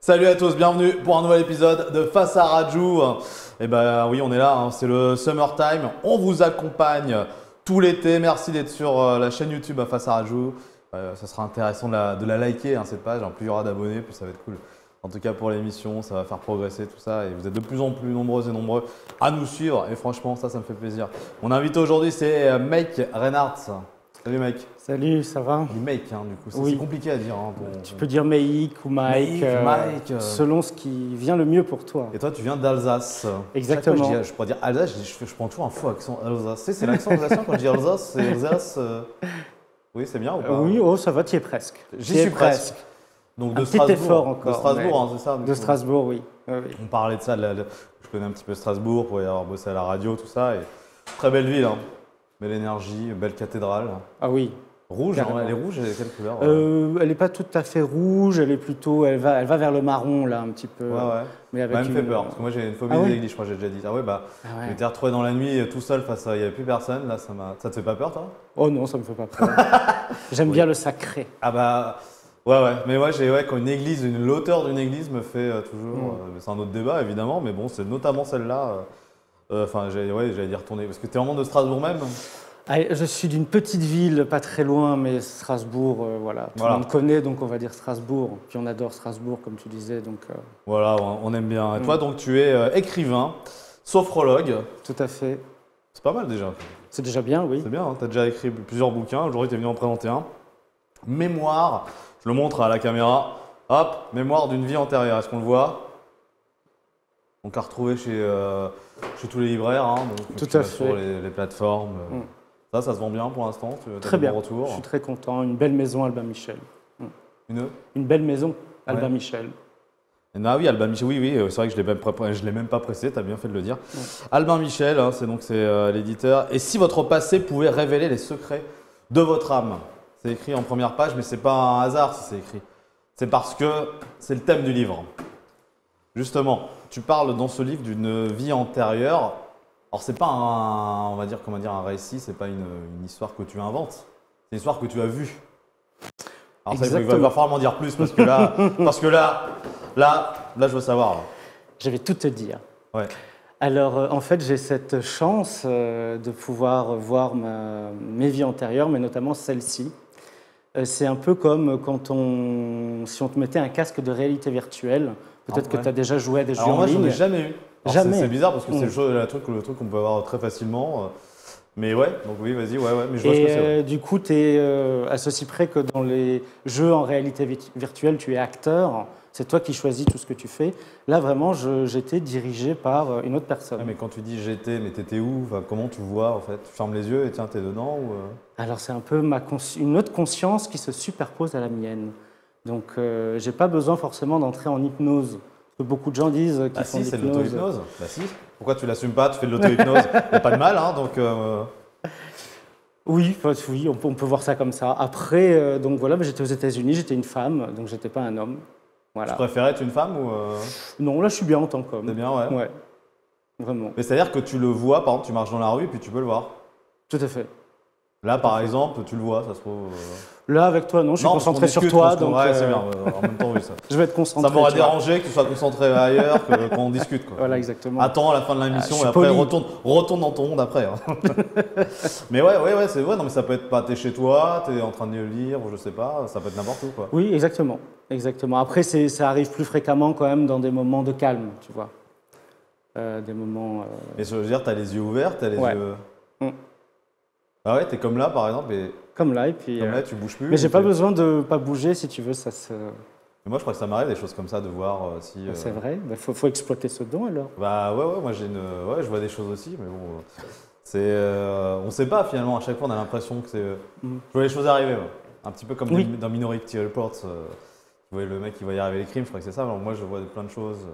Salut à tous, bienvenue pour un nouvel épisode de Face à Rajou. Et ben oui, on est là, hein, c'est le summertime. On vous accompagne tout l'été. Merci d'être sur la chaîne YouTube Face à Rajou. Ça sera intéressant de la liker, hein, cette page. Plus il y aura d'abonnés, plus ça va être cool. En tout cas pour l'émission, ça va faire progresser tout ça. Et vous êtes de plus en plus nombreuses et nombreux à nous suivre. Et franchement, ça me fait plaisir. Mon invité aujourd'hui, c'est Mike Reinhardt. Salut mec. Salut, ça va? Du Mike, hein, du coup, c'est Oui. compliqué à dire. Hein, Tu peux dire Meik ou Mike, selon ce qui vient le mieux pour toi. Et toi, tu viens d'Alsace. Exactement. Chaque fois, je pourrais dire Alsace, je prends toujours un faux accent Alsace. Tu sais, c'est l'accent alsacien quand je dis Alsace, c'est Alsace. Oui, c'est bien ou pas? Oui, oh, ça va, tu y es presque. J'y suis presque. Donc un petit effort encore. De Strasbourg, hein, c'est ça? De Strasbourg, oui. Oui. On parlait de ça, je connais un petit peu Strasbourg pour y avoir bossé à la radio, tout ça. Et très belle ville, hein. Belle énergie, belle cathédrale. Ah oui. Rouge, hein, elle est rouge, elle est quelle couleur? Elle n'est pas tout à fait rouge, elle est plutôt, elle va vers le marron là un petit peu. Ouais. Mais avec elle me fait peur parce que moi j'ai une phobie des églises, je crois que j'ai déjà dit. Ah ouais, je m'étais retrouvé dans la nuit tout seul face à, il n'y avait plus personne. Là, ça te fait pas peur, toi? Oh non, ça me fait pas peur. J'aime bien le sacré. Ah bah ouais. Mais moi quand une église, l'auteur d'une église me fait toujours. C'est un autre débat évidemment, mais bon, c'est notamment celle-là. Enfin, j'allais dire retourner parce que tu es vraiment de Strasbourg même. Je suis d'une petite ville, pas très loin, mais Strasbourg, voilà. Tout le monde connaît, donc on va dire Strasbourg. Puis on adore Strasbourg, comme tu disais. Donc, Voilà, on aime bien. Et toi, donc, tu es écrivain, sophrologue. Tout à fait. C'est pas mal déjà. C'est déjà bien, oui. C'est bien, hein, tu as déjà écrit plusieurs bouquins. Aujourd'hui, tu es venu en présenter un. Mémoire, je le montre à la caméra. Hop, mémoire d'une vie antérieure. Est-ce qu'on le voit? Donc à retrouver chez tous les libraires, hein, donc, tout à fait. Sur les plateformes. Ça se vend bien pour l'instant? Très bien, retour. Je suis très content. Une belle maison, Albin Michel. Une belle maison, Albin Michel. Ah oui, Albin Michel, oui, c'est vrai que je l'ai même pas pressé, tu as bien fait de le dire. Albin Michel, hein, c'est l'éditeur. Et si votre passé pouvait révéler les secrets de votre âme? C'est écrit en première page, mais c'est pas un hasard si c'est écrit. C'est parce que c'est le thème du livre. Justement, tu parles dans ce livre d'une vie antérieure. Alors c'est pas un récit, c'est pas une histoire que tu inventes, c'est une histoire que tu as vue. Alors ça, il va falloir m'en dire plus parce que là, je veux savoir. Là. Je vais tout te dire. Ouais. Alors en fait, j'ai cette chance de pouvoir voir mes vies antérieures, mais notamment celle-ci. C'est un peu comme si on te mettait un casque de réalité virtuelle. Peut-être que tu as déjà joué à des jeux en ligne. Moi, j'en ai jamais eu. Jamais. C'est bizarre parce que c'est le truc qu'on peut avoir très facilement. Mais ouais, donc oui, vas-y, mais je vois ce que c'est. Du coup, tu es à ceci près que dans les jeux en réalité virtuelle, tu es acteur. C'est toi qui choisis tout ce que tu fais. Là, vraiment, j'étais dirigé par une autre personne. Ouais, mais quand tu dis j'étais, mais t'étais où? Enfin, comment tu vois en fait? Tu fermes les yeux et tiens, t'es dedans ou Alors, c'est un peu une autre conscience qui se superpose à la mienne. Donc, j'ai pas besoin forcément d'entrer en hypnose. Parce que beaucoup de gens disent qu'ils font de l'hypnose. C'est de l'auto-hypnose. Bah si. Pourquoi tu l'assumes pas? Tu fais de l'auto-hypnose. Il n'y a pas de mal, hein, donc… Oui, on peut voir ça comme ça. Après, donc voilà, j'étais aux États-Unis, j'étais une femme, donc j'étais pas un homme. Voilà. Tu préférais être une femme ou Non, là je suis bien en tant qu'homme. C'est bien, ouais. Ouais, vraiment. Mais c'est-à-dire que tu le vois, par exemple, tu marches dans la rue et puis tu peux le voir. Tout à fait. Là, par exemple, tu le vois, ça se trouve… Là, avec toi, non, je suis concentré sur toi. Donc, ouais, c'est bien, en même temps, oui, ça. Je vais être concentré. Ça m'aurait dérangé que tu sois concentré ailleurs, qu'on discute. Quoi. Voilà, exactement. Attends à la fin de la mission et après retourne dans ton monde après. Hein. Mais ouais, c'est vrai, non, mais ça peut être pas, t'es chez toi, t'es en train de lire, ou je sais pas, ça peut être n'importe où. Quoi. Oui, exactement. Après, ça arrive plus fréquemment quand même dans des moments de calme, tu vois. Des moments… Et je veux dire, t'as les yeux ouverts, t'as les yeux… Ah ouais, t'es comme là par exemple et… Comme là, et puis… Comme là, tu bouges plus. Mais j'ai pas besoin de pas bouger, si tu veux, ça se… Mais moi, je crois que ça m'arrive des choses comme ça, de voir si… C'est vrai, faut exploiter ce don alors. Bah ouais, moi je vois des choses aussi, mais bon… on sait pas finalement, à chaque fois on a l'impression que c'est… Je vois les choses arriver, un petit peu comme dans Minority Report, tu vois le mec qui va y arriver les crimes, je crois que c'est ça, alors moi je vois plein de choses…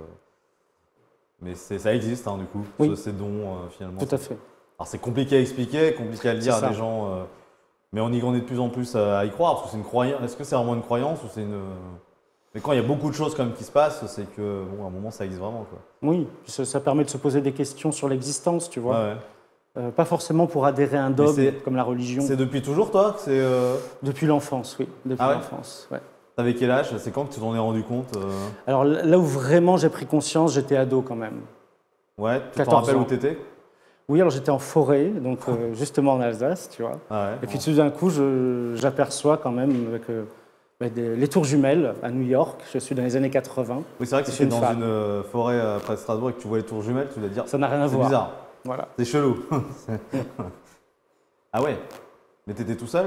Mais ça existe hein, du coup, ces dons finalement. Tout à fait. Alors c'est compliqué à expliquer, compliqué à le dire à des gens, mais on est de plus en plus à y croire, parce que c'est une croyance. Est-ce que c'est vraiment une croyance ou c'est une… Mais quand il y a beaucoup de choses quand même qui se passent, c'est que bon, à un moment ça existe vraiment. Quoi. Oui, ça permet de se poser des questions sur l'existence, tu vois. Pas forcément pour adhérer à un dogme comme la religion. C'est depuis toujours toi que c'est… Depuis l'enfance, oui. Depuis l'enfance, ouais. T'avais quel âge? C'est quand que tu t'en es rendu compte? Alors là où vraiment j'ai pris conscience, j'étais ado quand même. Ouais, tu t'en 14 rappelles ans. où t'étais? Oui, alors j'étais en forêt, donc justement en Alsace, tu vois. Ah ouais, Et puis tout d'un coup, j'aperçois quand même avec, les tours jumelles à New York. Je suis dans les années 80. oui, c'est vrai que Je si suis tu es une dans femme. une forêt près de Strasbourg et que tu vois les tours jumelles, tu dois te dire Ça n'a rien à c'est voir. bizarre, Voilà. c'est chelou. Ah ouais, mais t'étais tout seul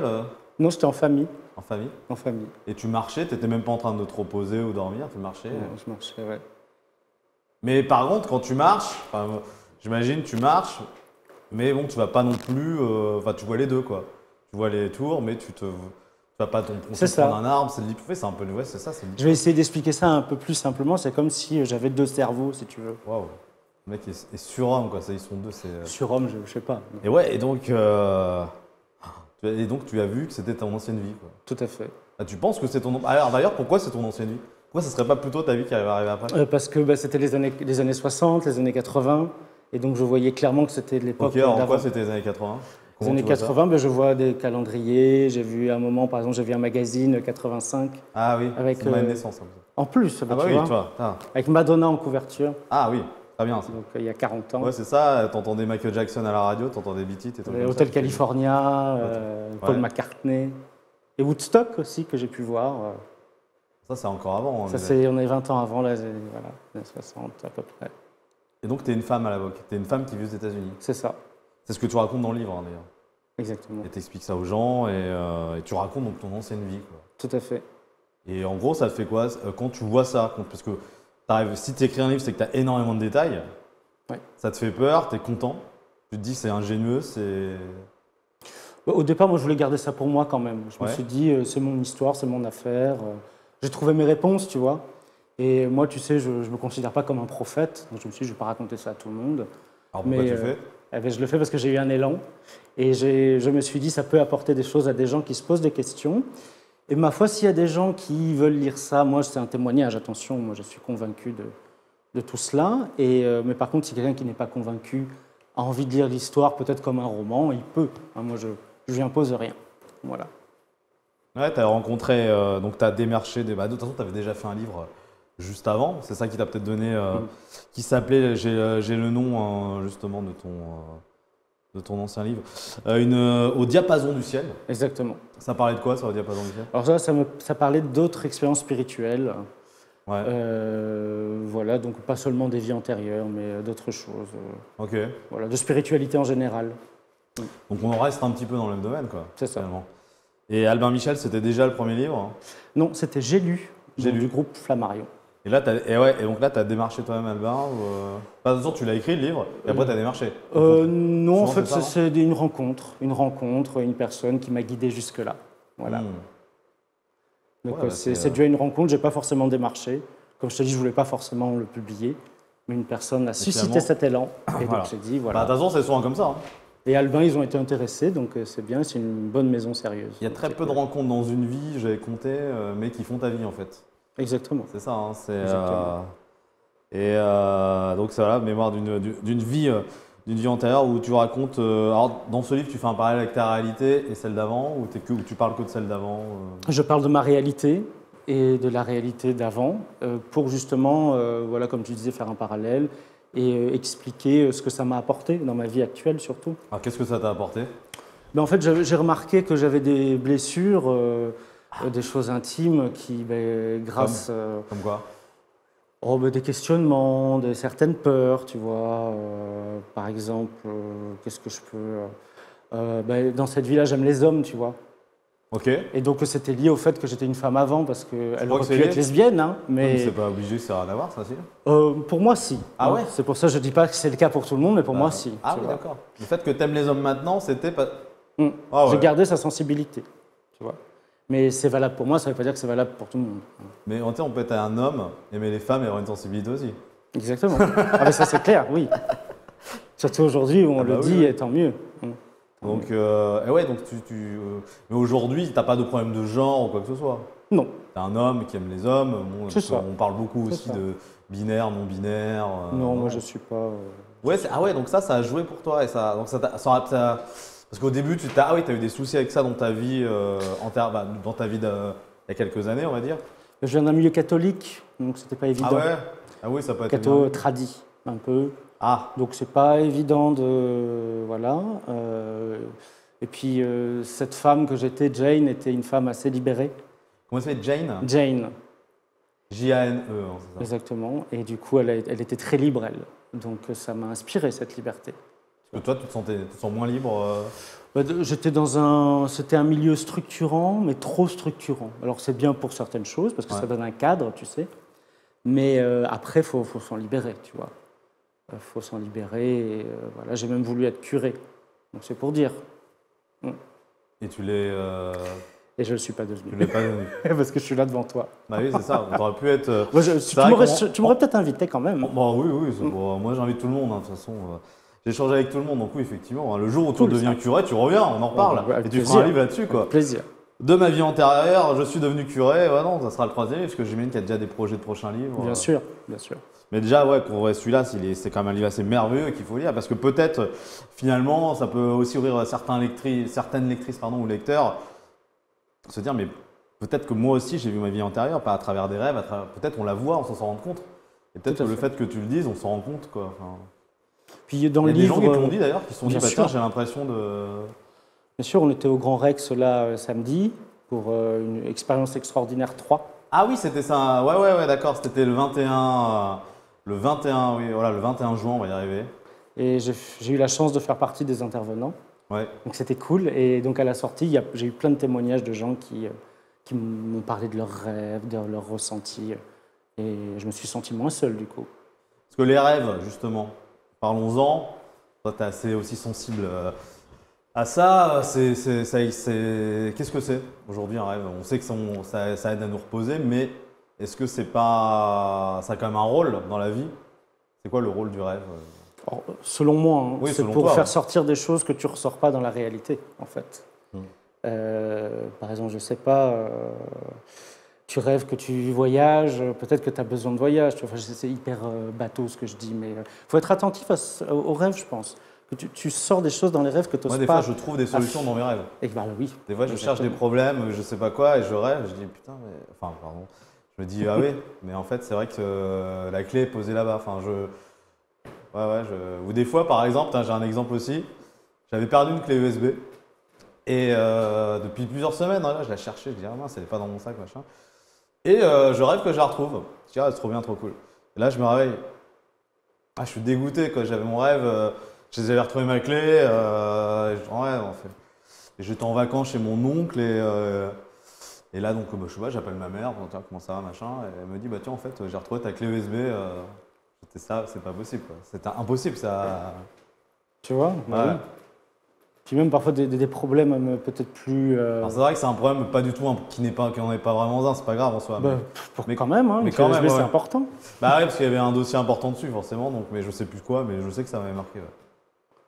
Non, j'étais en famille. en famille En famille. et tu marchais, t'étais même pas en train de te reposer ou dormir, tu marchais. Ouais, je marchais, ouais. Mais par contre, quand tu marches, enfin, j'imagine tu marches, mais bon, tu vas pas non plus, enfin tu vois les deux quoi. Tu vois les tours, mais tu vas pas C'est ça. prendre un arbre, c'est c'est un peu, ouais, c'est ça, c'est Je vais essayer d'expliquer ça un peu plus simplement. C'est comme si j'avais deux cerveaux, si tu veux. Waouh, le mec est surhomme quoi, ça, ils sont deux, c'est. Surhomme, je sais pas. Et ouais, et donc tu as vu que c'était ton ancienne vie quoi. Tout à fait. Ah, tu penses que c'est ton. Alors d'ailleurs, pourquoi c'est ton ancienne vie? Pourquoi ça serait pas plutôt ta vie qui va arriver après? Parce que c'était les années 60, les années 80. Et donc je voyais clairement que c'était de l'époque Ok, alors en d'avant. quoi c'était les années 80? Les Comment années tu vois ça? 80, je vois des calendriers. J'ai vu à un moment, par exemple, j'ai vu un magazine 85. Ah oui, Avec, c'est ma naissance. Comme ça. En plus, Ah bah tu oui, vois, toi. Ah. avec Madonna en couverture, Ah oui, très bien ça. donc il y a 40 ans. Ouais, c'est ça, t'entendais Michael Jackson à la radio, t'entendais Beat It et tout. comme Hotel ça. California, Paul Ouais. McCartney. Et Woodstock aussi, que j'ai pu voir. Ça, c'est encore avant. Ça, on est 20 ans avant, là, voilà, les années 60 à peu près. Et donc, t'es une femme à l'époque. T'es une femme qui vit aux États-Unis. C'est ça, C'est ce que tu racontes dans le livre, hein, d'ailleurs. exactement. Et t'expliques ça aux gens et tu racontes donc ton ancienne vie. Quoi. Tout à fait. Et en gros, ça te fait quoi quand tu vois ça? Parce que si tu écris un livre, c'est que tu as énormément de détails. Ouais. Ça te fait peur, tu es content. Tu te dis que c'est ingénieux, c'est. Au départ, moi, je voulais garder ça pour moi quand même. Je me Ouais. suis dit, c'est mon histoire, c'est mon affaire. J'ai trouvé mes réponses, tu vois. Et moi, tu sais, je ne me considère pas comme un prophète. Donc, je me suis dit, je ne vais pas raconter ça à tout le monde. Alors pourquoi Mais, tu fais? Eh ben, je le fais parce que j'ai eu un élan. Et je me suis dit, ça peut apporter des choses à des gens qui se posent des questions. Et ma foi, s'il y a des gens qui veulent lire ça, moi, c'est un témoignage, attention, moi, je suis convaincu de tout cela. Mais par contre, si quelqu'un qui n'est pas convaincu a envie de lire l'histoire, peut-être comme un roman, il peut. Hein, moi, je ne lui impose rien. Voilà. Ouais, tu as rencontré, donc tu as démarché des. Bah, de toute façon, tu avais déjà fait un livre juste avant. C'est ça qui t'a peut-être donné. Qui s'appelait, j'ai le nom justement de ton ancien livre, Au diapason du ciel. Exactement. Ça parlait de quoi, ça, Au diapason du ciel? Alors ça parlait d'autres expériences spirituelles. Ouais. Voilà, donc pas seulement des vies antérieures, mais d'autres choses. Ok. Voilà, de spiritualité en général. Donc on en reste un petit peu dans le même domaine, quoi. C'est ça. Finalement. Et Albin Michel, c'était déjà le premier livre, hein. Non, c'était J'ai lu, J'ai donc lu. du groupe Flammarion. Et là, et donc là, tu as démarché toi-même Albin de toute façon, tu l'as écrit le livre, et après, tu as démarché. Non, en souvent, fait, c'est ça, c'est une rencontre, une personne qui m'a guidé jusque-là. Voilà. Donc Ouais, bah, c'est dû à une rencontre, j'ai pas forcément démarché. Comme je te dis, je voulais pas forcément le publier, mais une personne a suscité finalement- cet élan. Et Voilà. donc j'ai dit, Bah, voilà. de toute façon, c'est souvent comme ça, hein. Et Albin, ils ont été intéressés, donc c'est bien, c'est une bonne maison sérieuse. Il y a très peu de rencontres dans une vie, j'avais compté, mais qui font ta vie, en fait. Exactement. C'est ça, hein, c'est. Exactement. Donc c'est voilà, mémoire d'une vie antérieure où tu racontes. Alors dans ce livre, tu fais un parallèle avec ta réalité et celle d'avant, ou tu parles que de celle d'avant. Je parle de ma réalité et de la réalité d'avant pour justement, voilà, comme tu disais, faire un parallèle et expliquer ce que ça m'a apporté dans ma vie actuelle surtout. Alors qu'est-ce que ça t'a apporté? En fait, j'ai remarqué que j'avais des blessures, des choses intimes qui, grâce Comme quoi? des questionnements, de certaines peurs, tu vois. Par exemple, qu'est-ce que je peux... dans cette vie-là, j'aime les hommes, tu vois. Ok. Et donc c'était lié au fait que j'étais une femme avant, parce qu'elle crois aurait que c'est pu lié être lesbienne, hein, Mais mais c'est pas obligé, ça n'a rien à voir, ça, si. pour moi, si. Ah hein. ouais. C'est pour ça que je dis pas que c'est le cas pour tout le monde, mais pour moi, si. Ah tu oui, vois. d'accord. Le fait que t'aimes les hommes maintenant, c'était pas. Mm. Ah ouais. J'ai gardé sa sensibilité, tu vois. Mais c'est valable pour moi, ça ne veut pas dire que c'est valable pour tout le monde. Mais tu sais, on peut être un homme, aimer les femmes et avoir une sensibilité aussi. Exactement. Ah, mais ça, c'est clair, oui. Surtout aujourd'hui où on bah le oui, dit, oui. et tant mieux. Donc, et ouais, donc mais aujourd'hui, t'as pas de problème de genre ou quoi que ce soit. Non, T'es un homme qui aime les hommes. Bon, C'est ça. on parle beaucoup C'est aussi ça. de binaire, non binaire. non, moi je suis pas. Ouais, ah ouais, donc ça a joué pour toi et ça, donc parce qu'au début, t'as eu des soucis avec ça dans ta vie dans ta vie il y a quelques années, on va dire. Je viens d'un milieu catholique, donc c'était pas évident. Ah ouais? Ah oui, ça peut être Catho bien. tradit, un peu. Ah, Donc c'est pas évident de... Voilà. Et puis cette femme que j'étais, Jane, était une femme assez libérée. comment ça s'appelle? Jane? Jane, J-A-N-E, hein, c'est ça. exactement. Et du coup, elle était très libre, elle. Donc ça m'a inspiré, cette liberté. Parce que toi, tu te sens moins libre J'étais dans c'était un milieu structurant, mais trop structurant. Alors c'est bien pour certaines choses, parce que Ouais. ça donne un cadre, tu sais. Mais après, faut s'en libérer, tu vois. Faut s'en libérer. Et, voilà, j'ai même voulu être curé. Donc c'est pour dire. et tu l'es Et je ne le suis pas devenu. pas devenu. Parce que je suis là devant toi. Bah oui, c'est ça. T'aurais pu être. Moi, C'est vrai tu m'aurais peut-être invité quand même. Bah oui, oui. Bon, moi, j'invite tout le monde, hein, de toute façon. J'échange avec tout le monde, donc oui, effectivement. Hein, le jour où tu Cool, deviens ça. curé, tu reviens, on en reparle. Avec Et tu plaisir. feras un livre là-dessus, quoi. Avec plaisir. De ma vie antérieure, je suis devenu curé. Ouais, non, ça sera le troisième livre, parce que j'imagine qu'il y a déjà des projets de prochains livres. Bien sûr, bien sûr. Mais déjà, ouais, pour celui-là, c'est quand même un livre assez merveilleux qu'il faut lire, parce que peut-être, finalement, ça peut aussi ouvrir à certaines lectrices ou lecteurs, se dire, mais peut-être que moi aussi, j'ai vu ma vie antérieure, pas à travers des rêves, peut-être on la voit, on s'en rend compte. Et peut-être Tout que à le fait. fait que tu le dises, on s'en rend compte, quoi. Enfin, Puis dans il y le a des gens livre, qui te l'ont dit d'ailleurs, qui se sont dit, bien bah sûr. tiens, j'ai l'impression de. bien sûr, on était au Grand Rex là samedi pour une expérience extraordinaire 3. Ah oui, c'était ça. Ouais, d'accord. C'était le 21. Le 21, oui, voilà, le 21 juin, on va y arriver. Et j'ai eu la chance de faire partie des intervenants. Ouais. Donc c'était cool. Et donc à la sortie, j'ai eu plein de témoignages de gens qui m'ont parlé de leurs rêves, de leurs ressentis. Et je me suis senti moins seul du coup. Parce que les rêves, justement, parlons-en. Toi, tu es assez aussi sensible à ça. Qu'est-ce que c'est aujourd'hui un rêve? On sait que ça aide à nous reposer, mais est-ce que c'est pas. Ça a quand même un rôle dans la vie? C'est quoi le rôle du rêve? Alors, selon moi, hein, Oui, c'est selon pour toi, faire ouais. sortir des choses que tu ne ressors pas dans la réalité, en fait. Par exemple, je ne sais pas, tu rêves que tu voyages, peut-être que tu as besoin de voyage. Enfin, c'est hyper bateau ce que je dis, mais il faut être attentif aux rêves, je pense. Que tu sors des choses dans les rêves que tu Moi, n'oses des pas. fois, je trouve des solutions dans mes rêves. Et bah oui. Des fois, je cherche des Exactement. problèmes, je sais pas quoi, et je rêve. Je dis putain, mais. Enfin, pardon. Je me dis, ah oui, mais en fait, c'est vrai que la clé est posée là-bas. Enfin, Ou des fois, par exemple, j'ai un exemple aussi. J'avais perdu une clé USB. Et depuis plusieurs semaines, là, je la cherchais. Je dis, ah mince, elle n'est pas dans mon sac, machin. Et je rêve que je la retrouve. Je dis, ah, c'est trop bien, trop cool. Et là, je me réveille. Ah, je suis dégoûté, quoi. J'avais mon rêve. J'avais retrouvé ma clé. Ouais, en fait. Et j'étais en vacances chez mon oncle. Et là, donc, je sais pas, j'appelle ma mère. Bon, tiens, comment ça va, machin. Et elle me dit, bah tiens, en fait, j'ai retrouvé ta clé USB. C'était ça, c'est pas possible, quoi. C'était impossible, ça. Tu vois bah Ouais. oui. Puis même parfois des problèmes peut-être plus. Alors, c'est vrai que c'est un problème pas du tout qui n'en est pas vraiment un, c'est pas grave en soi. Mais quand même, hein, mais une quand clé même, USB, c'est ouais. important. Bah oui, parce qu'il y avait un dossier important dessus, forcément, donc, mais je sais plus quoi, mais je sais que ça m'avait marqué. Ouais.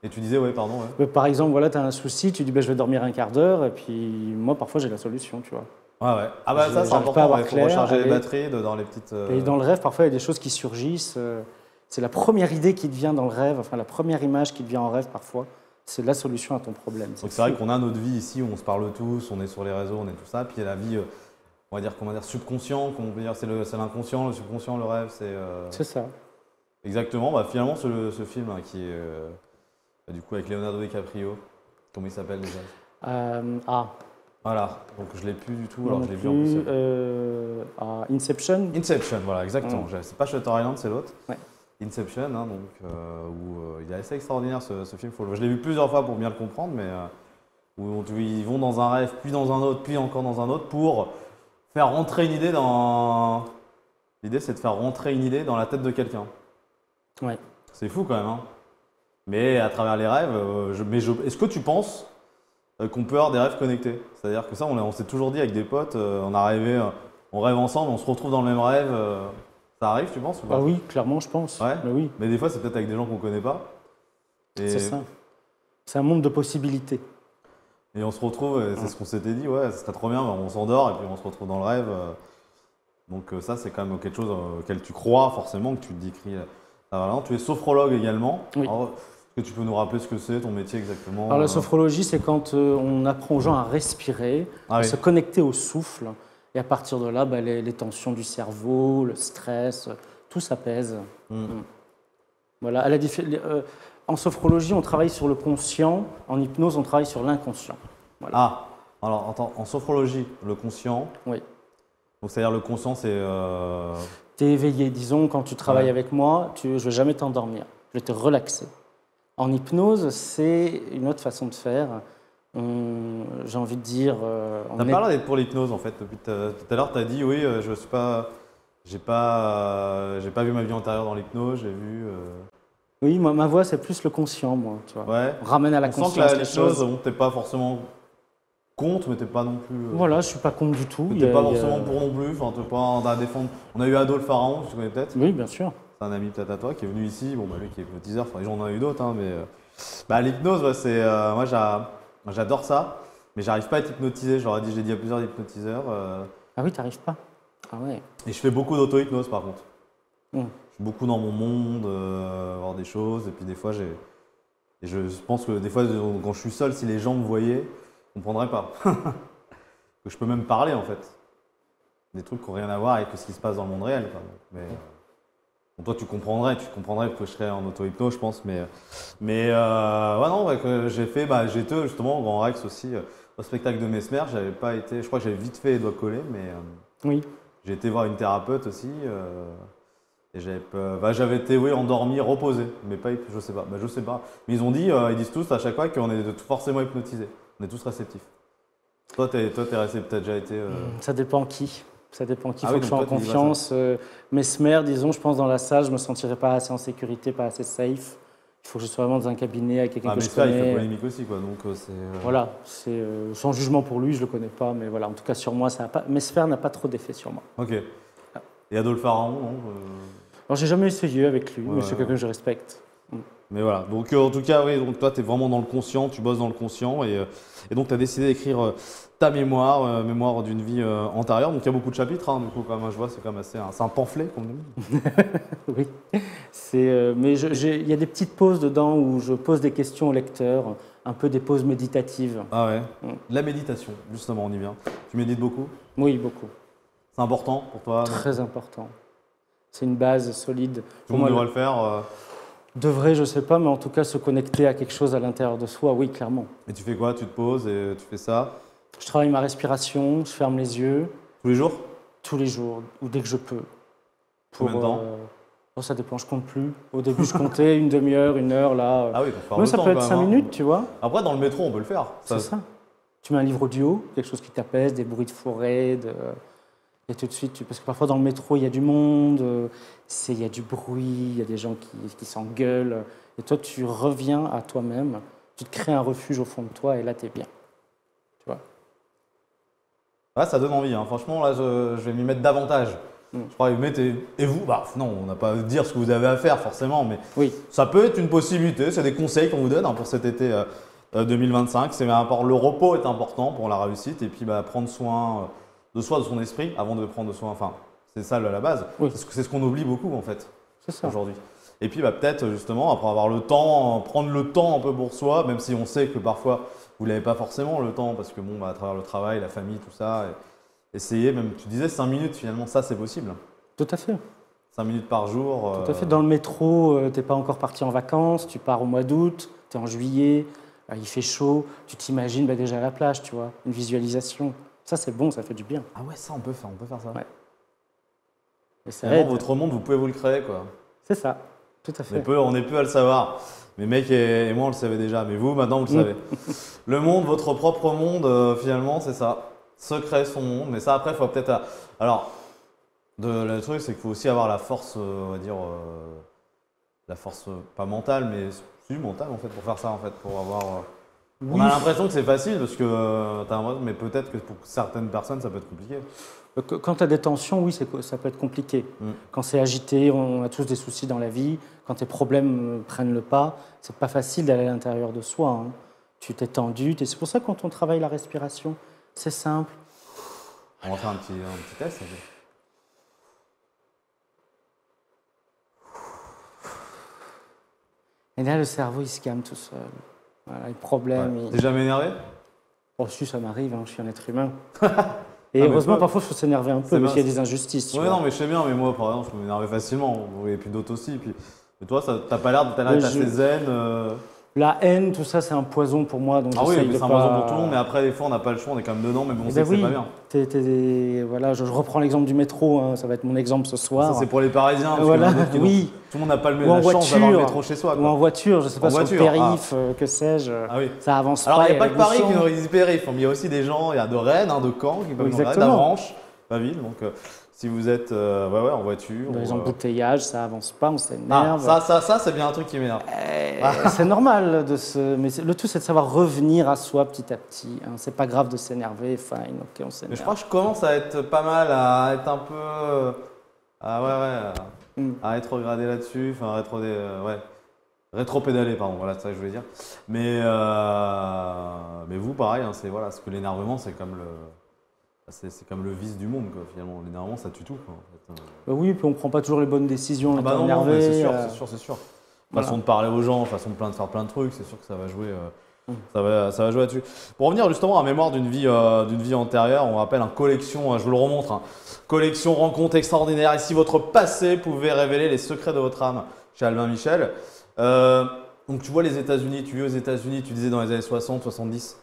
Et tu disais, ouais, pardon. Ouais. Mais par exemple, voilà, tu as un souci, tu dis bah, je vais dormir un quart d'heure, et puis moi, parfois, j'ai la solution, tu vois. Ouais. Ah bah ça, c'est J'arrive pas à important, avoir il faut clair, recharger les et- batteries dans les petites. Et dans le rêve, parfois, il y a des choses qui surgissent. C'est la première idée qui te vient dans le rêve, enfin, la première image qui te vient en rêve, parfois. C'est la solution à ton problème. Donc c'est vrai qu'on a notre vie ici où on se parle tous, on est sur les réseaux, on est tout ça, puis il y a la vie, on va dire, comment dire, subconscient, qu'on peut dire, c'est l'inconscient, le subconscient, le rêve, c'est. C'est ça. Exactement, bah, finalement ce film hein, qui est du coup avec Leonardo DiCaprio, comment il s'appelle déjà? Voilà, donc je l'ai plus du tout, alors je l'ai vu en plus. Inception. Inception, voilà, exactement. C'est pas Shutter Island, c'est l'autre. Ouais. Inception, hein, donc, où il est assez extraordinaire ce film. Je l'ai vu plusieurs fois pour bien le comprendre, mais où ils vont dans un rêve, puis dans un autre, puis encore dans un autre, pour faire rentrer une idée dans. L'idée, c'est de faire rentrer une idée dans la tête de quelqu'un. Ouais. C'est fou quand même. Hein. Mais à travers les rêves, est-ce que tu penses qu'on peut avoir des rêves connectés? C'est-à-dire que ça, on s'est toujours dit avec des potes, on rêve ensemble, on se retrouve dans le même rêve. Ça arrive, tu penses ou pas? Ah oui, clairement, je pense. Ouais. Mais oui, Mais des fois, c'est peut-être avec des gens qu'on connaît pas. Et, c'est ça. C'est un monde de possibilités. et on se retrouve, et c'est ce qu'on s'était dit, ouais, ce serait trop bien, on s'endort et puis on se retrouve dans le rêve. Donc ça, c'est quand même quelque chose auquel tu crois forcément, que tu te décris. Voilà. Tu es sophrologue également. Oui. Alors, est-ce que tu peux nous rappeler ce que c'est, ton métier exactement? Alors la sophrologie, c'est quand on apprend aux gens à respirer, Ah à oui. se connecter au souffle Et à partir de là, les tensions du cerveau, le stress, tout s'apaise. Voilà. En sophrologie, on travaille sur le conscient. En hypnose, on travaille sur l'inconscient. Voilà. Ah, alors attends, en sophrologie, le conscient. Oui. Donc c'est-à-dire le conscient, c'est. Tu es éveillé, disons, quand tu travailles Ouais. avec moi, je ne vais jamais t'endormir. Je vais te relaxer. En hypnose, c'est une autre façon de faire. J'ai envie de dire. T'as pas l'air d'être pour l'hypnose en fait. Depuis tout à l'heure, tu as dit oui, je suis pas. J'ai pas vu ma vie antérieure dans l'hypnose, j'ai vu. Oui, ma voix, c'est plus le conscient, moi. Tu vois. Ouais. On ramène à la On sent conscience que les l'hypnose, choses. bon, t'es pas forcément contre, mais t'es pas non plus. Voilà, je suis pas contre du tout. T'es pas forcément pour non plus. Enfin, t'es pas à défendre. On a eu Adolphe Pharaon, tu connais peut-être. Oui, bien sûr. C'est un ami peut-être à toi qui est venu ici. Bon, bah lui qui est hypnotiseur. Enfin, j'en ai eu d'autres, hein, mais. Bah, l'hypnose, ouais, c'est. Moi, j'adore ça, mais j'arrive pas à être hypnotisé. Je l'ai dit à plusieurs hypnotiseurs. Ah oui, t'arrives pas. Ah ouais. Et je fais beaucoup d'auto-hypnose par contre. Mm. Je suis beaucoup dans mon monde, voir des choses, et puis des fois et je pense que des fois quand je suis seul, si les gens me voyaient, ils ne comprendraient pas. Que je peux même parler en fait. Des trucs qui n'ont rien à voir avec ce qui se passe dans le monde réel. Quoi. Mais bon, toi tu comprendrais que je serais en auto-hypnose, je pense. Mais ouais, non, ouais, que j'ai fait, j'étais justement au Grand Rex aussi, au spectacle de Mesmer. J'avais pas été, je crois que j'avais vite fait les doigts collés, mais Oui. j'ai été voir une thérapeute aussi. Et j'avais été endormi, reposé, mais pas, je sais pas. Je sais pas. Mais ils ont dit, ils disent tous à chaque fois qu'on est forcément hypnotisés. On est tous réceptifs. Toi, t'es réceptif, t'as déjà été. Ça dépend qui. Ça dépend qui. Il Ah faut oui, que je sois en donc toi, tu dis pas confiance. Mesmer, disons, je pense dans la salle, je me sentirais pas assez en sécurité, pas assez safe. Il faut que je sois vraiment dans un cabinet avec quelqu'un Ah, que mais je ça, il fait connais. polémique aussi, quoi. Donc c'est. Voilà, c'est sans jugement pour lui, je le connais pas, mais voilà, en tout cas sur moi, ça n'a pas. Mesmer n'a pas trop d'effet sur moi. Ok. Et Adolphe Pharaon, non Alors j'ai jamais essayé avec lui, mais Ouais. c'est quelqu'un que je respecte. Mais voilà. Donc en tout cas, oui. Donc toi, t'es vraiment dans le conscient, tu bosses dans le conscient, et donc t'as décidé d'écrire ta mémoire, mémoire d'une vie antérieure. Donc il y a beaucoup de chapitres, hein, du coup, comme je vois, c'est quand même assez. C'est un pamphlet, comme on dit. Oui, mais il y a des petites pauses dedans où je pose des questions au lecteur, un peu des pauses méditatives. Ah ouais. Mm. La méditation, justement, on y vient. Tu médites beaucoup? Oui, beaucoup. C'est important pour toi? Très important. C'est une base solide. Tout le monde devrait le faire. Devrait, je ne sais pas, mais en tout cas se connecter à quelque chose à l'intérieur de soi, oui, clairement. Et tu fais quoi? Tu te poses et tu fais ça Je travaille ma respiration, je ferme les yeux tous les jours? tous les jours, ou dès que je peux. Combien de temps? Ça dépend, je compte plus. Au début, je comptais une demi-heure, une heure, là. Ah oui, faut faire Mais le ça temps, peut être quand 5 même, hein. minutes, tu vois. Après, dans le métro, on peut le faire. C'est ça. Tu mets un livre audio, quelque chose qui t'apaise, des bruits de forêt, et tout de suite, parce que parfois dans le métro, il y a du monde, il y a du bruit, il y a des gens qui s'engueulent. Et toi, tu reviens à toi-même, tu te crées un refuge au fond de toi, et là, tu es bien. Tu vois. Ouais, ça donne envie, hein. Franchement, là, je vais m'y mettre davantage. Je crois que vous mettez. Et vous, non, on n'a pas à dire ce que vous avez à faire forcément, mais Oui, ça peut être une possibilité. C'est des conseils qu'on vous donne, hein, pour cet été 2025. Le repos est important pour la réussite, et puis prendre soin de soi, de son esprit, avant de prendre soin. Enfin, c'est ça la base. Oui. C'est ce qu'on oublie beaucoup en fait c'est ça. aujourd'hui. Et puis peut-être justement, après avoir le temps, prendre le temps un peu pour soi, même si on sait que parfois vous n'avez pas forcément le temps, parce que à travers le travail, la famille, tout ça, essayer, même tu disais 5 minutes finalement, ça c'est possible. Tout à fait. 5 minutes par jour. Tout à fait. Dans le métro, tu n'es pas encore parti en vacances, tu pars au mois d'août, tu es en juillet, il fait chaud, tu t'imagines déjà à la plage, tu vois, une visualisation. Ça, c'est bon, ça fait du bien. Ah ouais, ça on peut faire ça. Ouais. Et ça Vraiment, aide. votre monde, vous pouvez vous le créer, quoi. C'est ça, tout à fait. On est peu à le savoir. Mes mecs et moi, on le savait déjà. Mais vous, maintenant, vous le savez. Le monde, votre propre monde, finalement, c'est ça. Se créer son monde. Mais ça, après, il faut peut-être. Alors, le truc, c'est qu'il faut aussi avoir la force, on va dire, la force pas mentale, mais si mentale en fait, pour faire ça, en fait, pour avoir. On a l'impression que c'est facile parce que mais peut-être que pour certaines personnes, ça peut être compliqué. Quand tu as des tensions, oui, ça peut être compliqué. Quand c'est agité, on a tous des soucis dans la vie. Quand tes problèmes prennent le pas, c'est pas facile d'aller à l'intérieur de soi, hein. Tu t'es tendu. C'est pour ça que quand on travaille la respiration, c'est simple. On va faire un petit test. Et là, le cerveau, il se calme tout seul. Voilà, les problèmes. Ouais. T'es jamais énervé? Oh, si, ça m'arrive, hein, je suis un être humain. Et mais heureusement, toi- parfois, il faut s'énerver un peu, C'est parce qu'il y a bien, des injustices. Tu Ouais, vois. non, mais je sais bien, mais moi, par exemple, je peux m'énerver facilement. Et puis d'autres aussi. Mais toi, t'as pas l'air Mais d'être assez zen. La haine, tout ça, c'est un poison pour moi, donc Ah oui, j'essaye mais de c'est un pas... poison pour tout le monde, mais après, des fois, on n'a pas le choix, on est quand même dedans, mais bon, on Eh sait ben que c'est oui, pas bien. voilà, je reprends l'exemple du métro, hein, ça va être mon exemple ce Ça, soir. c'est pour les Parisiens, parce Voilà, qu'il y en a d'autres qui oui. tout le monde n'a pas Ou en la chance d'avoir le voiture, métro chez soi. ou Quoi. en voiture, je sais pas, En sur le voiture, périph', que sais-je, Ah oui. ça avance Alors, pas. il n'y a pas les que Paris bouchons. qui nous périph', il y a aussi des gens, il y a de Rennes, de Caen, qui peuvent nous regarder, Exactement. d'Avranches, pas ville. Donc, si vous êtes en voiture. Dans les ou, embouteillages, ça avance pas, on Ah, s'énerve. ça c'est bien un truc qui m'énerve. C'est normal mais le tout c'est de savoir revenir à soi petit à petit. Hein. C'est pas grave de s'énerver, fine, ok, on s'énerve. Mais je crois que je commence à être pas mal, à être un peu. À rétrograder là-dessus, enfin rétro-pédaler, pardon, voilà, c'est ça que je voulais dire. Mais vous, pareil, hein, c'est parce que l'énervement, c'est comme le vice du monde, quoi, finalement. L'énervement, ça tue tout, quoi, en fait. Oui, puis on prend pas toujours les bonnes décisions, Ah on bah est non, énervé. mais c'est sûr. Voilà. Façon de parler aux gens, façon de faire plein de trucs, c'est sûr que ça va jouer, ça va jouer là-dessus. Pour revenir justement à la mémoire d'une vie antérieure, on rappelle une collection, je vous le remontre, hein, collection rencontre extraordinaire. Et si votre passé pouvait révéler les secrets de votre âme, chez Albin Michel. Donc tu vois les États-Unis, tu vis aux États-Unis, tu disais dans les années 60, 70,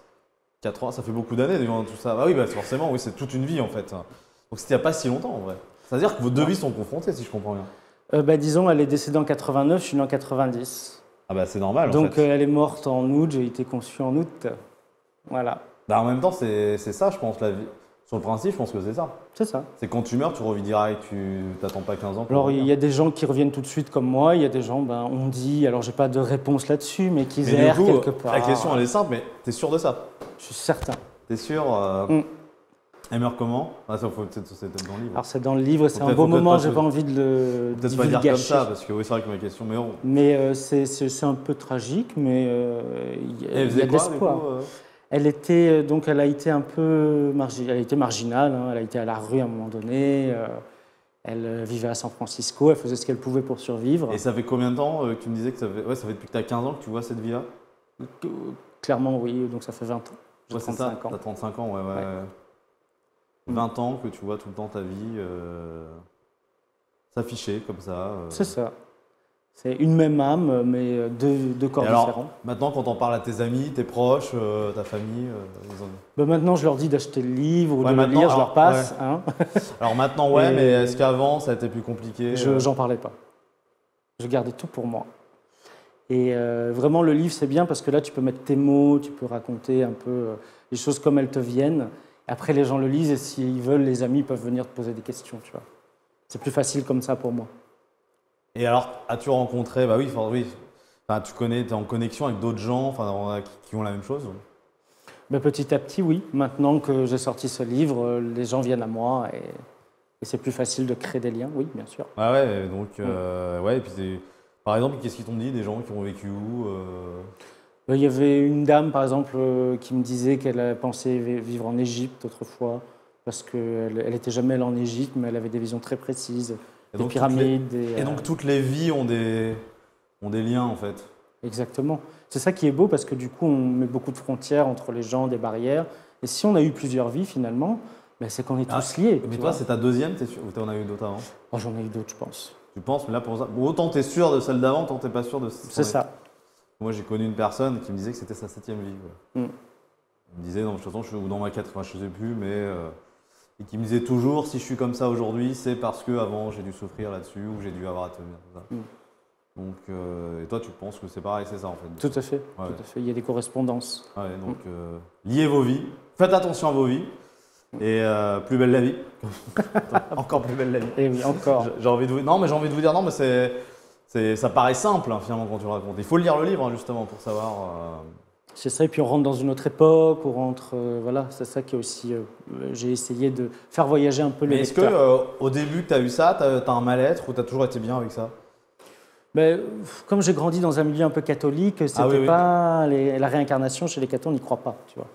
80, ça fait beaucoup d'années devant tout ça. Ah oui, forcément, oui, c'est toute une vie en fait. Donc c'était il n'y a pas si longtemps en vrai. C'est-à-dire que vos deux vies sont confrontées, si je comprends bien. Disons, elle est décédée en 89, je suis né en 90. Ah bah c'est normal en Donc fait. elle est morte en août, j'ai été conçu en août. Voilà, Bah, en même temps, c'est ça, je pense, la vie. Sur le principe, je pense que c'est ça. c'est ça. C'est quand tu meurs, tu revis direct, tu t'attends pas 15 ans. Pour Alors il revenir. y a des gens qui reviennent tout de suite comme moi, il y a des gens, on dit, alors j'ai pas de réponse là-dessus, mais qui Mais du errent coup, quelque part. la question elle est simple, mais t'es sûr de ça? Je suis certain. T'es sûr Elle meurt comment? Ah, ça, c'est peut-être dans le livre. Alors c'est dans le livre, c'est un peut-être- beau faut peut-être moment, pas j'ai se- pas envie de le Peut-être pas dire comme divulgacher. ça, parce que oui, c'est vrai que ma question, mais bon. Mais c'est un peu tragique, mais il Et elle y faisait a de quoi, du l'espoir. coup, Elle était donc elle a été un peu elle a été marginale, hein, elle a été à la rue à un moment donné. Elle vivait à San Francisco, elle faisait ce qu'elle pouvait pour survivre. Et ça fait combien de temps que tu me disais que ça fait. Ouais, ça fait depuis que tu as 15 ans que tu vois cette vie-là? Clairement oui, donc ça fait 20 ans. J'ai Ouais, c'est ça, 35 ans. t'as 35 ans, ouais. Ouais. 20 ans que tu vois tout le temps ta vie s'afficher comme ça. C'est ça. C'est une même âme, mais deux corps Et alors, différents. maintenant, quand on parle à tes amis, tes proches, ta famille, Maintenant, je leur dis d'acheter le livre ou Ouais, de le maintenant, lire, je alors, leur passe. Hein. Alors maintenant, ouais, Et- mais est-ce qu'avant, ça a été plus compliqué J'en parlais pas. Je gardais tout pour moi. Et vraiment, le livre, c'est bien parce que là, tu peux mettre tes mots, tu peux raconter un peu les choses comme elles te viennent. Après, les gens le lisent et s'ils veulent, les amis peuvent venir te poser des questions, tu vois. C'est plus facile comme ça pour moi. Et alors, as-tu rencontré, bah oui, enfin, tu connais, tu es en connexion avec d'autres gens qui ont la même chose? Mais petit à petit, oui. Maintenant que j'ai sorti ce livre, les gens viennent à moi et c'est plus facile de créer des liens, oui, bien sûr. Ah ouais, donc, ouais, et puis par exemple, qu'est-ce qu'ils t'ont dit, des gens qui ont vécu où Il y avait une dame, par exemple, qui me disait qu'elle pensait vivre en Égypte autrefois, parce qu'elle n'était jamais allée en Égypte, mais elle avait des visions très précises, Et des donc, pyramides. Et donc, toutes les vies ont des liens, en fait. Exactement. C'est ça qui est beau, parce que du coup, on met beaucoup de frontières entre les gens, des barrières. Et si on a eu plusieurs vies, finalement, ben, c'est qu'on est tous liés. Mais tu toi, vois. c'est ta deuxième, t'es sûr? Ou t'en as eu d'autres avant? Oh, j'en ai eu d'autres, je pense. Tu penses, mais là, pour ça, bon, autant t'es sûr de celle d'avant, autant t'es pas sûr de C'est ça. Moi, j'ai connu une personne qui me disait que c'était sa 7e vie. Quoi. Mm. Il me disait, non, de toute façon, ou dans ma 4, enfin, je sais plus, mais. Et qui me disait toujours, si je suis comme ça aujourd'hui, c'est parce que avant j'ai dû souffrir là-dessus ou j'ai dû avoir à tenir. Ça. Donc, et toi, tu penses que c'est pareil, c'est ça en fait? Tout à fait. Ouais. Tout à fait. Il y a des correspondances. Ouais, donc, liez vos vies, faites attention à vos vies, et plus belle la vie. Encore plus belle la vie. Et oui, encore. J'ai envie de vous... Non, mais j'ai envie de vous dire, non, mais ça paraît simple hein, finalement quand tu le racontes. Il faut lire le livre hein, justement pour savoir. C'est ça, et puis on rentre dans une autre époque, on rentre, voilà, c'est ça qui est aussi, j'ai essayé de faire voyager un peu le Mais est-ce lecteur. que au début que tu as eu ça, tu as un mal-être ou tu as toujours été bien avec ça? Mais, comme j'ai grandi dans un milieu un peu catholique, c'était oui, oui. pas la réincarnation chez les cathos, on n'y croit pas, tu vois.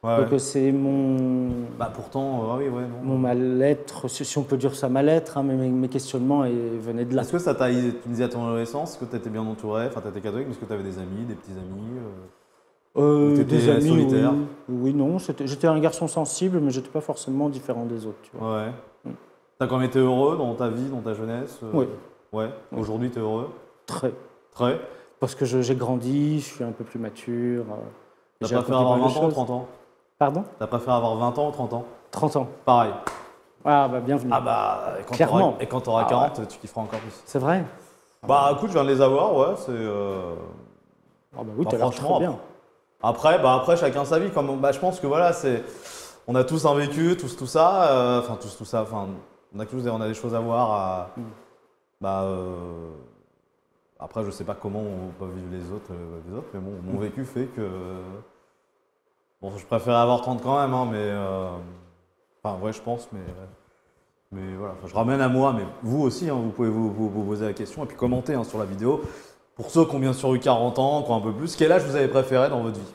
Ouais, Donc ouais. c'est mon Bah pourtant, ah oui, ouais, non. mal-être, si on peut dire ça mal-être, hein, mais mes questionnements venaient de là. Est-ce que ça t'a, tu me disais à ton adolescence, est-ce que tu étais bien entouré, enfin tu étais catholique, mais est-ce que tu avais des amis, des petits amis T'étais Des amis, solitaire? oui. Oui, non, j'étais un garçon sensible, mais j'étais pas forcément différent des autres, tu vois. Ouais. T'as quand même été heureux dans ta vie, dans ta jeunesse? Oui. Ouais. Aujourd'hui, t'es heureux? Très. Très. Parce que j'ai grandi, je suis un peu plus mature. T'as j'ai préféré accompli avoir pas mal 20 de ans ou choses. 30 ans? Pardon? T'as préféré avoir 20 ans ou 30 ans? 30 ans. Pareil. Ah, bah bienvenue. Ah bah, Clairement. Et quand t'auras Ah 40, tu kifferas encore plus. C'est vrai? Bah écoute, je viens de les avoir, ouais, c'est... Ah bah oui, bah, t'as l'air franchement, très bien. après, chacun sa vie. Comme, bah, je pense que voilà, on a tous un vécu, tout ça. Enfin, tout ça. Enfin, on a des choses à voir. Bah, après, je sais pas comment on peut vivre les autres, mais bon, mon vécu fait que. Bon, je préférais avoir 30 quand même, hein, mais. Enfin, ouais, je pense, mais voilà. Enfin, je ramène à moi, mais vous aussi, hein, vous pouvez vous poser la question et puis commenter, hein, sur la vidéo. Pour ceux qui ont bien sûr eu 40 ans, qui ont un peu plus, quel âge vous avez préféré dans votre vie?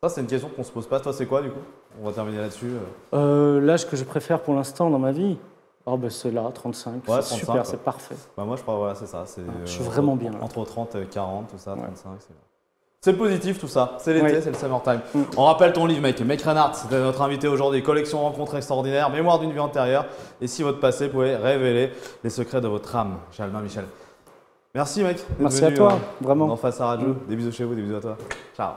Ça, c'est une question qu'on se pose pas. Toi, c'est quoi du coup? On va terminer là-dessus. L'âge que je préfère pour l'instant dans ma vie, oh bah c'est là, 35. Ouais, C'est 35, super, quoi. c'est parfait. Bah, moi, je crois, voilà, c'est ça. Je suis vraiment bien, là. Entre 30 et 40, tout ça, Ouais. 35, c'est le positif, tout ça. C'est l'été, Oui. c'est le summertime. On rappelle ton livre, mec. Mec Reinhardt, c'était notre invité aujourd'hui. Collection rencontres extraordinaires, mémoire d'une vie antérieure. Et si votre passé pouvait révéler les secrets de votre âme. Chez Albin Michel. Merci, mec. d'être Merci à venu, toi, vraiment. Dans Face à Radio. Des bisous chez vous, des bisous à toi. Ciao.